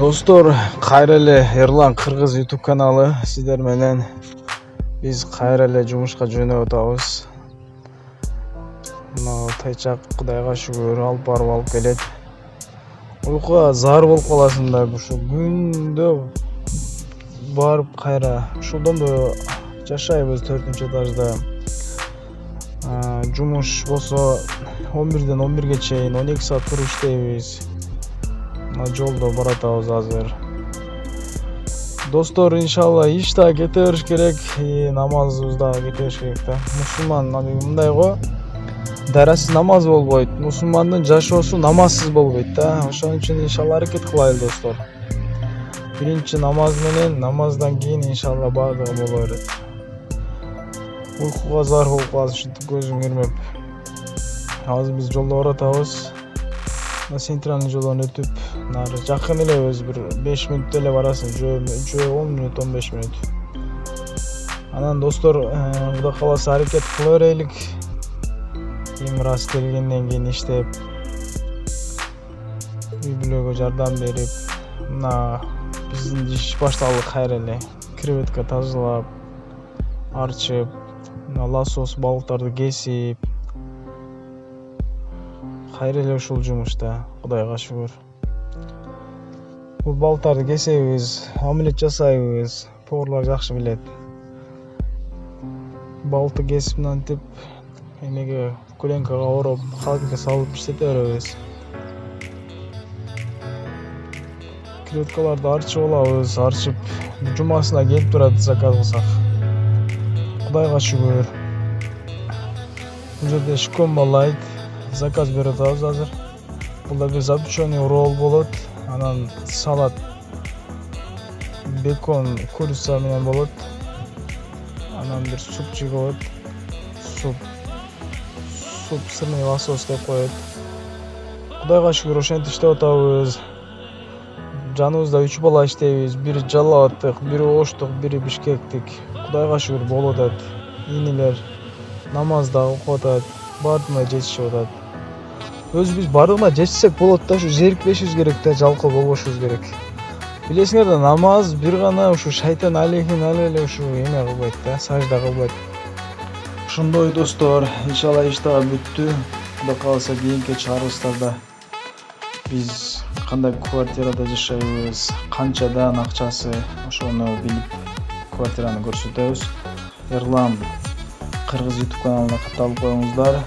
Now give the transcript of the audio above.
Достор, кайра эле Эрлан Кыргыз YouTube каналы сиздер менен биз кайра эле жумушка жөнөп атабыз. Мына тайчак Кудайга шүгүр алып барып келет. Уйкуга зар болуп каласың да, ушу күндө барып кайра. Ушулдондо жашайбыз 4-этажда. Жумуш болсо 11ден 11ге чейин 12 саат туруп иштейбиз. Жолдо баратабыз азыр. Достор, иншалла иш да кете бериш керек, намазыбыз да кете бериш керек да. Мусулман мындай го, дарасыз намаз болбойт. Мусулмандын жашоосу намазсыз болбойт да. Ошон үчүн иншалла аракет кылайлы достор. Биринчи намаз менен, намаздан кийин иншалла баардыгы боло берет. Уйкуга зар болуп калат, ушинтип көзүм ирмеп. Азыр биз жолдо баратабыз. Центральный жолдон өтүп, нары жакын эле өз бир 5 мүнөттө эле барасың, жөө 10 мүнөт, 15 мүнөт. Анан достор, Кудай кааласа аракет кыла берелик. Кийин раз келгенден кийин иштеп, үй бүлөгө жардам берип, мына биздин иш башталды кайра эле. Креветка тазалап, арчып, лосос балыктарды кесип, кайра эле ушул жумушта, Кудайга шүгүр. Бул балыктарды кесебиз, омлет жасайбыз, поварлар жакшы билет. Балыкты кесип мынтип эмеге коленкага ороп, холодильникке салып иштете беребиз. Креветкаларды арчып алабыз, арчып жумасына келип турат заказ кылсак. Кудайга шүгүр. Бул жерде шком балайт. Заказ берип атабыз азыр. Бул да бир запеченный ролл болот. Анан салат, бекон, курица менен болот. Анан бир супчик болот. Суп сырный лосос деп коет. Кудайга шүгүр ошентип иштеп атабыз. Жаныбызда 3 бала иштейбиз. Бири Жалал аттык, бири Оштук, бири Бишкектик. Кудайга шүгүр болуп атат. Инилер намазда окуп атат. Бардыгына жетишип атат. Өзүбүз бардыгына жетишсек болот да, ушу зерикпешибиз керек да, жалкоо болбошубуз керек. Билесиңер да, намаз бир гана ушу шайтан алейхин эле ушу эме кылбайт да, сажда кылбайт. Ошондой достор, иншалла иш дагы бүттү. Кудай кааласа кийинки чыгарылыштарда биз кандай квартирада жашайбыз, канчадан акчасы, ошону билип квартираны көрсөтөбүз. Эрлан Кыргыз YouTube каналына катталып коюңуздар.